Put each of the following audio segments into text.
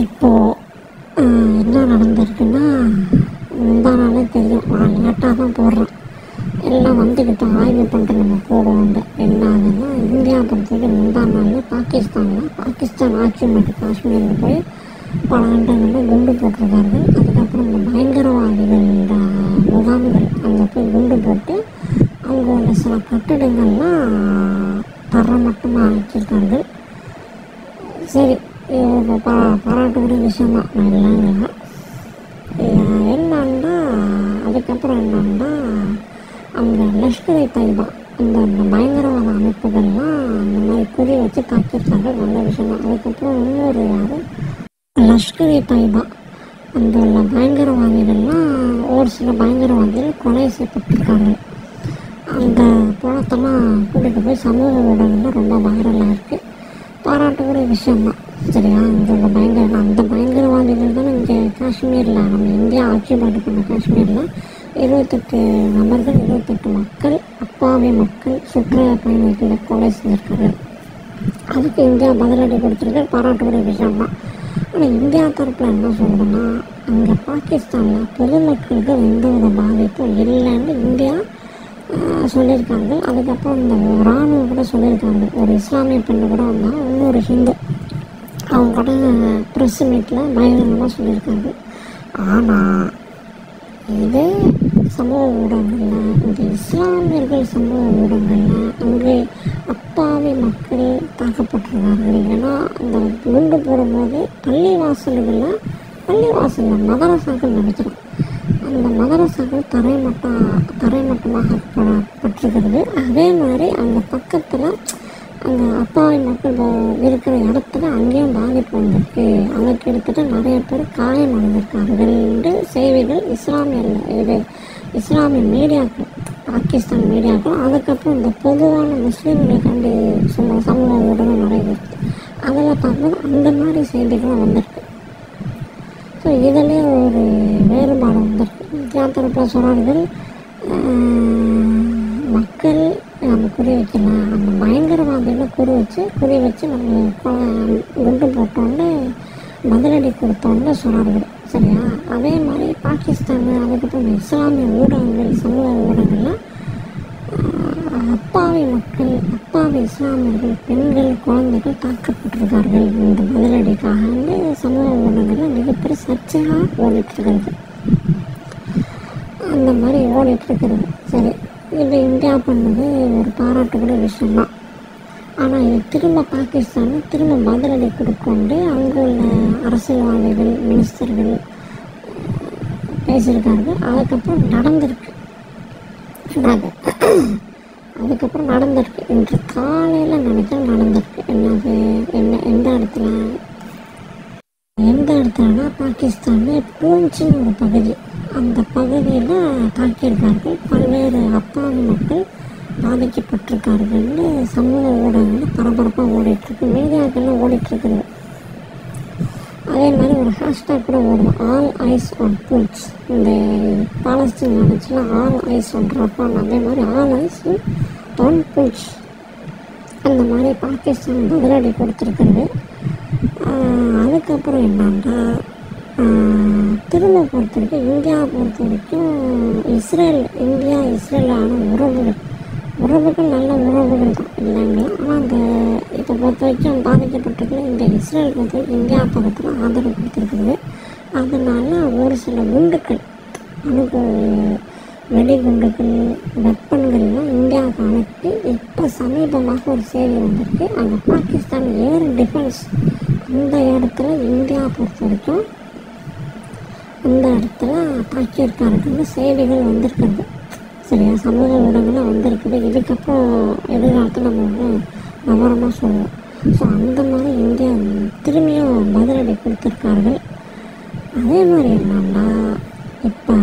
இப்போது என்ன நடந்திருக்குன்னா, முந்தா நாளே தெரியும், நான் லேட்டாக தான் போடுறேன். எல்லாம் வந்துக்கிட்டு ஆய்வு பண்ணுற நம்ம போடுவாங்க. என்ன ஆகுதுன்னா, இந்தியா பொறுத்தவரைக்கும் முந்தா நாள் பாகிஸ்தான் ஆக்கிரமிப்பு காஷ்மீரில் போய் பல இடங்களில் குண்டு போட்டிருக்கார்கள். அதுக்கப்புறம் இந்த பயங்கரவாதிகள் இந்த முகாம்கள் அங்கே போய் குண்டு போட்டு அங்கே உள்ள சில கட்டிடங்கள்லாம் தரமட்டமாக ஆக்கியிருக்கார்கள். சரி, பாராட்டுக்கூடிய விஷயம்தான், இல்லைங்க. என்னன்னா அதுக்கப்புறம் என்னன்னா, அங்கே லஷ்கர் தொய்பா இந்த பயங்கரவாத அமைப்புகள்லாம் அந்த மாதிரி குறி வச்சு தாக்கியிருக்காங்க. நல்ல விஷயம்தான். அதுக்கப்புறம் இன்னொரு லஷ்கர் தொய்பா அந்த உள்ள பயங்கரவாதிகள்லாம் ஒரு சில பயங்கரவாதிகள் கொலை செய்யப்பட்டிருக்காங்க. அந்த படத்தெல்லாம் கூட்டிகிட்டு போய் சமூக ஊடகங்கள் ரொம்ப வைரலாக இருக்குது. பாராட்டுக்கூடிய விஷயம்தான். சரியா, அந்த பயங்கரவாதிகள் தானே இங்கே காஷ்மீரில், நம்ம இந்தியா ஆட்சிப்பாட்டு பண்ண காஷ்மீரில் 28 நபர்கள், 28 மக்கள், அப்பாவி மக்கள், சுற்றுலா பயணிகளை கொலை செஞ்சுருக்காரு. அதுக்கு இந்தியா பதிலடி கொடுத்துருக்கு. பாராட்டுக்கூடிய விஷயம்தான். ஆனால் இந்தியா தரப்பில் என்ன சொல்கிறேன்னா, அங்கே பாகிஸ்தானில் பொதுமக்களுக்கு எந்த வித பாதிப்பும் இல்லைன்னு இந்தியா சொல்லியிருக்காங்க. அதுக்கப்புறம் இந்த இராணுவம் கூட சொல்லியிருக்காங்க. ஒரு இஸ்லாமிய பெண்ணு கூட வந்தால், இன்னொரு ஹிந்து, அவங்க கூட ப்ரெஸ் மீட்டில் பயங்கரமாக சொல்லியிருக்காங்க. ஆனால் இதே சமூக ஊடகங்களில், இந்த இஸ்லாமியர்கள் சமூக ஊடகங்களில் அங்கே அப்பாவி மக்கள் தாக்கப்பட்டிருக்கார்கள். ஏன்னா அந்த குண்டு போடும்போது பள்ளிவாசல்களில் மதரசாக்கள் நினைக்கிறோம், அந்த மதரசாக்கள் தரைமட்டமாக பட்டிருக்கிறது. அதே மாதிரி அந்த பக்கத்தில் அங்கே அப்பாவி மக்கள் இருக்கிற இடத்துல அங்கேயும் பாதிப்பு வந்திருக்கு. அதை கிட்டத்தட்ட நிறைய பேர் காயம் அடைந்திருக்கார்கள் என்று செய்திகள் இஸ்லாமிய மீடியாக்கள், பாகிஸ்தான் மீடியாக்கள், அதுக்கப்புறம் இந்த பொதுவான முஸ்லீம்களை கண்டு சமூக ஊடகம் நடைபெறுது. அதில் பார்க்கும்போது அந்த மாதிரி செய்திகளும் வந்திருக்கு. ஸோ இதிலே ஒரு வேறுபாடு வந்திருக்கு. இந்தியா தரப்பில் சொல்கிறார்கள், மக்கள் நம்ம குறி வைக்கல, நம்ம பயங்கரவாதியில் குறி வச்சு நம்ம குண்டு போட்டோன்னு பதிலடி கொடுத்தோன்னு சொல்கிறார்கள். சரியா, அதே மாதிரி பாகிஸ்தான் அதுக்கப்புறம் இஸ்லாமிய ஊடகங்கள், சமூக ஊடகங்களில் அப்பாவி இஸ்லாமியர்கள், பெண்கள், குழந்தைகள் தாக்கப்பட்டிருக்கார்கள் இந்த பதிலடிக்காக சமூக ஊடகங்களில் மிகப்பெரிய சர்ச்சையாக ஓடிட்டுருக்கிறது. அந்த மாதிரி ஓடிட்டுருக்கிறது. சரி, இது இந்தியா பண்ணது ஒரு பாராட்டுக்கூடிய விஷயம்தான். ஆனால் இது திரும்ப பதிலடி கொடுக்கொண்டு அங்கே உள்ள அரசியல்வாதிகள், மினிஸ்டர்கள் பேசியிருக்காங்க. அதுக்கப்புறம் நடந்திருக்கு. இன்று காலையில் நடந்திருக்கு. எந்த இடத்துலனா பாகிஸ்தானில் பூஞ்சின்னு ஒரு பகுதி, அந்த பகுதியில் தாக்கியிருக்கார்கள். பல்வேறு அப்பாவி மக்கள் பாதிக்கப்பட்டிருக்கார்கள்னு சமூக ஊடகங்கள் பரபரப்பாக ஓடிட்டுருக்கு, மீடியாக்கள்லாம் ஓடிட்டுருக்குது. அதே மாதிரி ஒரு ஹேஷ்டாக் கூட ஓடுது, ஆல் ஐஸ் ஆன் பூஞ்ச். இந்த பாலஸ்தீன் நடந்துச்சுன்னா ஆல் ஐஸ் ஆன் ரஃபான், அதே மாதிரி ஆல் ஐஸ் ஆன் பூஞ்ச். அந்த மாதிரி பாகிஸ்தான் பதிலடி கொடுத்துருக்குறது. அதுக்கப்புறம் என்னன்னா, திரும்ப பொறுத்த வரைக்கும், இந்தியாவை பொறுத்த வரைக்கும் இந்தியா இஸ்ரேலான உறவுகள் நல்ல உறவுகள் தான், இல்லைங்களா. ஆனால் அந்த இப்போ பொறுத்த வரைக்கும் பாதிக்கப்பட்டிருக்கிற இந்த இஸ்ரேல் பொறுத்த வரைக்கும் இந்தியா பக்கத்தில் ஆதரவு கொடுத்துருக்குது. அதனால ஒரு சில குண்டுகள், வெடிகுண்டுகள், வெப்பன்கள்லாம் இந்தியாவுக்கு அனுப்பி இப்போ சமீபமாக ஒரு செய்தி வந்திருக்கு. அந்த பாகிஸ்தான் ஏர் டிஃபென்ஸ் அந்த இடத்துல இந்தியா பொறுத்த வரைக்கும் அந்த இடத்துல தாக்கியிருக்காருக்குன்னு செய்திகள் வந்திருக்குது. சரியா, சமூக ஊடகங்கள் வந்திருக்குது. இதுக்கப்புறம் எதிர்காலத்தில் நம்ம விவரமாக சொல்லுவோம். ஸோ அந்த மாதிரி இந்தியா திரும்பியும் பதிலடி கொடுத்துருக்கார்கள். அதே மாதிரி என்னன்னா, இப்போ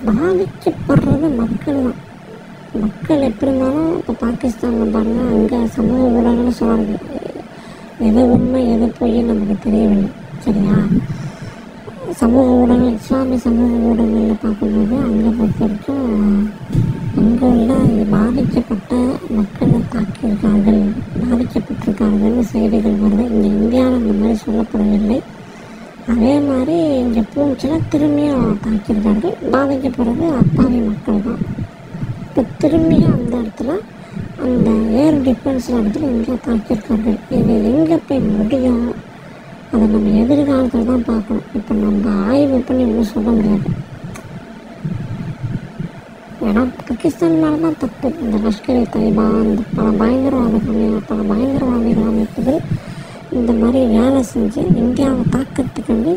பாதிக்கப்படுறது மக்கள் தான். மக்கள் எப்படி இருந்தாலும் இப்போ பாகிஸ்தானில் பாருங்கள், அங்கே சமூக ஊடகங்கள் சொல்கிறாங்க, எது உண்மை எது பொய் நமக்கு தெரியவில்லை. சரியா, சமூக ஊடகங்கள், இஸ்லாமிய சமூக ஊடகங்களில் பார்க்கும்போது அங்கே பொறுத்த வரைக்கும் அங்கே உள்ள பாதிக்கப்பட்ட மக்களை தாக்கியிருக்கார்கள், பாதிக்கப்பட்டிருக்கார்கள்னு செய்திகள் வருது. இங்கே இந்தியாவில் அந்த மாதிரி சொல்லப்படவில்லை. அதே மாதிரி இங்கே பூஞ்சில திரும்பியும் தாக்கியிருக்கார்கள். பாதிக்கப்படுறது அப்பாவி மக்கள் தான். இப்போ திரும்பியும் அந்த இடத்துல அந்த ஏர் டிஃபென்ஸ் இடத்துல இங்கே தாக்கியிருக்கார்கள். இது எங்கே போய் முடியும், அதை நம்ம எதிர்காலத்தில் தான் பார்க்கணும். இப்போ நம்ம ஆய்வு பண்ணி ஒன்றும் சொல்ல முடியாது. ஏன்னா பாகிஸ்தான் மேலே தான் தப்பு. இந்த லஷ்கர்-இ-தொய்பா, இந்த பல பயங்கரவாதிகள் அமைப்புகள் இந்த மாதிரி வேலை செஞ்சு இந்தியாவை தாக்கிறதுக்கு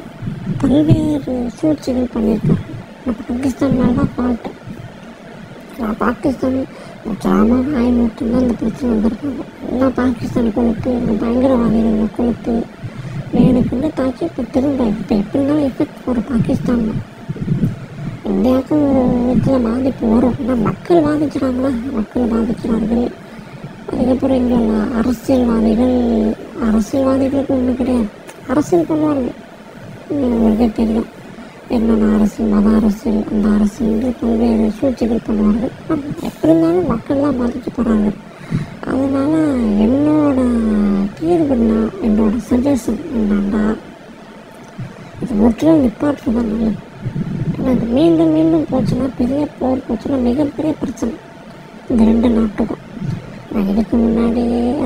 பல்வேறு சூழ்ச்சிகள் பண்ணியிருக்காங்க. நம்ம பாகிஸ்தான் மேலே தான் ஃபால்ட்டு. பாகிஸ்தான் கிராமம் ஆய்வுட்டும் இந்த பிரச்சனை வந்திருக்காங்க. எல்லாம் பாகிஸ்தான் கொழுப்பு, இந்த பயங்கரவாதிகள் கொழுப்பு வேணுக்குன்னு தாக்கி இப்போ திரும்ப இப்போ எப்படி இருந்தாலும் எஃபெக்ட் ஒரு பாகிஸ்தான் தான். இந்தியாவுக்கும் ஒரு விதத்தில் பாதிப்பு வரும். ஆனால் மக்கள் பாதிக்கிறாங்களா? மக்கள் பாதிக்கிறார்கள். அதுக்கப்புறம் இங்கே உள்ள அரசியல்வாதிகளுக்கு ஒன்றும் கிடையாது. அரசியல் பண்ணுவாங்க, உங்களுக்கே தெரியும். என்னென்ன அரசியல், மத அரசியல், அந்த அரசியல் பல்வேறு சூழ்ச்சிகள் பண்ணுவார்கள். எப்படி இருந்தாலும் மக்கள் தான் பாதிக்கப்படுறாங்க. அதனால் என்னோட தீர்வுன்னா, என்னோட சஜஷன் என்னன்னா, இது முற்றிலும் நிப்பாற்று தான் நல்லது. ஏன்னா இது மீண்டும் மீண்டும் போச்சுன்னா, பெரிய போர் போச்சுன்னா மிகப்பெரிய பிரச்சனை இந்த ரெண்டு நாட்டுக்கும். இதுக்கு முன்னாடி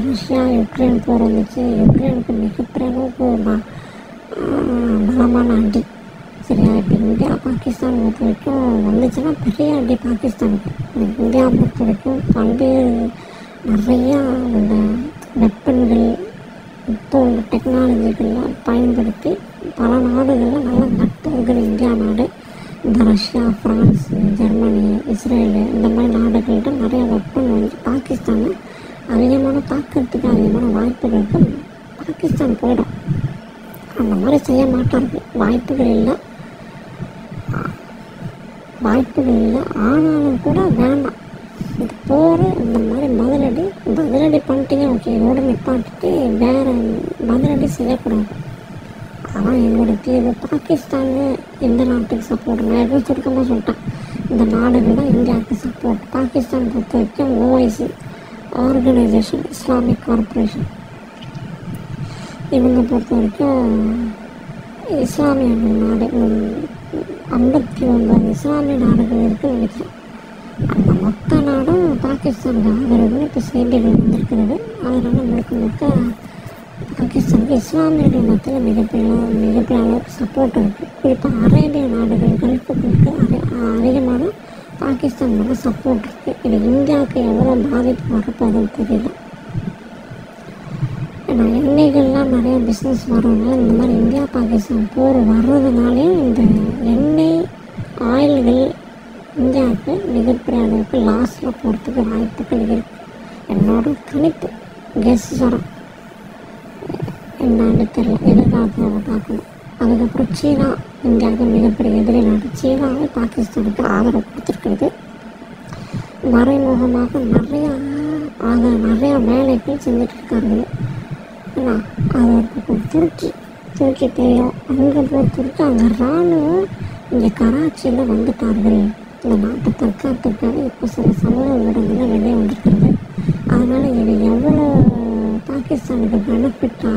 ரஷ்யா யுக்ரைன் போர் வந்துச்சு. யுக்ரைனுக்கு மிகப்பெரிய அளவுக்கு பலமான அடி. சரியா? இப்போ இந்தியா பாகிஸ்தான் பொறுத்த வரைக்கும் வந்துச்சுன்னா பெரிய அடி பாகிஸ்தானுக்கு. இந்தியா பொறுத்த வரைக்கும் பல்வேறு நிறையா அந்த வெப்பன்கள், இப்போ உள்ள டெக்னாலஜிகள்லாம் பயன்படுத்தி பல நாடுகளில் நல்ல நட்பு இருக்கிற இந்தியா நாடு. இந்த ரஷ்யா, ஃப்ரான்ஸ், ஜெர்மனி, இஸ்ரேலு இந்த மாதிரி நாடுகள்கிட்ட நிறைய வெப்பன் வந்து பாகிஸ்தானை அதிகமான தாக்கிறதுக்கு அதிகமான வாய்ப்புகளுக்கு பாகிஸ்தான் போயிடும். அந்த மாதிரி செய்ய மாட்டார்கள். வாய்ப்புகள் இல்லை. ஆனாலும் கூட வேண்டாம். இந்த போர் இந்த மாதிரி பதிலடி பண்ணிட்டீங்க, ஓகே, இதோடு நிப்பாட்டிட்டு வேறு பதிலடி செய்யக்கூடாது. அதான் என்னோட தீர்வு. பாகிஸ்தான் எந்த நாட்டுக்கு சப்போர்ட்? நான் எதுவும் சுருக்கமாக சொல்லிட்டேன். இந்த நாடுகள் தான் இந்தியாவுக்கு சப்போர்ட். பாகிஸ்தான் பொறுத்த வரைக்கும் OIC ஆர்கனைசேஷன், இஸ்லாமிக் கார்பரேஷன், இவங்க பொறுத்த வரைக்கும் இஸ்லாமிய நாடு 59 இஸ்லாமிய நாடுகள் இருக்குன்னு நினைக்கிறேன். அந்த மொத்த நாடும் பாகிஸ்தானுக்கு ஆதரவுன்னு இப்போ செய்திகள் வந்திருக்கிறது. அதனால் முழுக்க பாகிஸ்தானுக்கு இஸ்லாமியர்கள் மத்தியில் மிகப்பெரிய அளவுக்கு சப்போர்ட் இருக்குது. குறிப்பாக அரேபிய நாடுகள், கல்ஃபுக்கு அதிகமான பாகிஸ்தான் மேலே சப்போர்ட் இருக்குது. இது இந்தியாவுக்கு எவ்வளோ பாதிப்பு வரப்போகுதுன்னு தெரியல. ஏன்னா எண்ணெய்கள்லாம் நிறைய பிஸ்னஸ் வரதுனால இந்த மாதிரி இந்தியா பாகிஸ்தான் போர் வர்றதுனாலேயும் இந்த எண்ணெய் ஆயில்கள் இந்தியாவுக்கு மிகப்பெரிய அளவுக்கு லாஸில் போகிறதுக்கு வாய்ப்புகள் இருக்குது. என்னோட கணிப்பு, கெஸ் சொல்கிறேன். என்னன்னு தெரியல, எதிர்காலத்தில் பார்க்கணும். அதுக்கப்புறம் சீனா இந்தியாவுக்கு மிகப்பெரிய எதிரி நாடு. சீனாவே பாகிஸ்தானுக்கு ஆதரவு கொடுத்துருக்குறது. மறைமுகமாக நிறையா வேலைகள் செஞ்சிட்ருக்கார்கள். ஏன்னா அது துருக்கி தெரியும். அங்கே போய் துருக்கி அங்கே இராணுவம் இங்கே கராச்சியில் வந்துட்டார்கள். இந்த நாட்டை தற்காத்துக்காக இப்போ சில சமூக ஊடகங்கள் வெளியே வந்திருக்கிறது. அதனால் இது எவ்வளோ பாகிஸ்தானுக்கு பெனிஃபிட்டா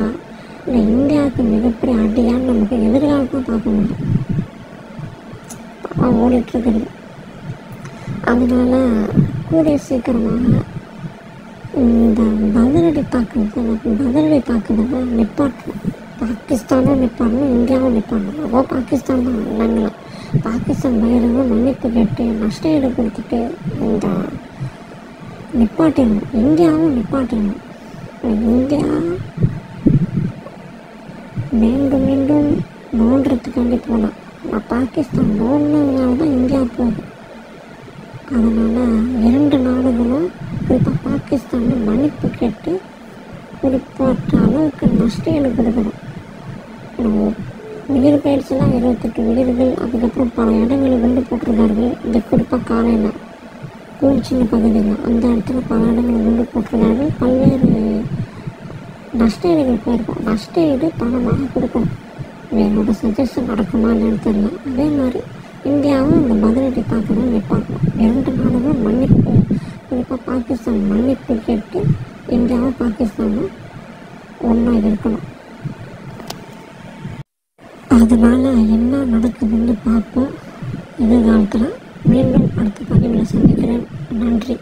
இல்லை இந்தியாவுக்கு மிகப்பெரிய அடியான்னு நமக்கு எதிர்காலமாக பார்க்க முடியும். ஓடிட்டுருக்குது. அதனால் கூடிய சீக்கிரமாக இந்த பதிலடி தாக்குதலை நிப்பாட்டணும். பாகிஸ்தானும் நிப்பாட்டணும், இந்தியாவும் நிப்பாட்டணும். அதோ பாகிஸ்தான் தான் இல்லைங்களா? பாகிஸ்தான் பகிரங்க மன்னிப்பு கேட்டு நஷ்ட ஈடு கொடுத்துட்டு இந்த நிப்பாட்டிடணும். இந்தியாவும் நிப்பாட்டிடணும். இந்தியா மீண்டும் நோண்டுறதுக்காண்டி போகலாம். பாகிஸ்தான் நோண்டினால தான் இந்தியா போகுது. அதனால் இரண்டு நாடுகளும் குறிப்பாக பாகிஸ்தான் மன்னிப்பு கேட்டு குறிப்பாற்ற அளவுக்கு நஷ்ட ஈடு கொடுக்கணும். உயிர் பயிற்சிலாம் 28 உயிர்கள். அதுக்கப்புறம் பல இடங்களில் குண்டு போட்டிருக்கார்கள். இந்த குறிப்பாக காலையில் சின்ன பகுதியில் அந்த இடத்துல பல இடங்களில் குண்டு போட்டிருக்கார்கள். பல்வேறு நஷ்ட ஈடுகள் போயிருக்கோம். நஷ்ட ஈடு பணமாக கொடுக்கணும். இது என்னோட சஜஷன் நடக்குமா என்னன்னு தெரியல. அதே மாதிரி இந்தியாவும் இந்த பதிலடி தாக்குதல் நிற்பாங்க. 2 நாடுகளும் மன்னிப்பு, குறிப்பாக பாகிஸ்தான் மன்னிப்பு கேட்டு இந்தியாவும் பாகிஸ்தானும் ஒன்றா இருக்கணும். அதனால் என்ன நடக்குதுன்னு பார்ப்போம் எதிர்காலத்தில். மீண்டும் அடுத்த பதிவில் சந்திக்கிறேன். நன்றி.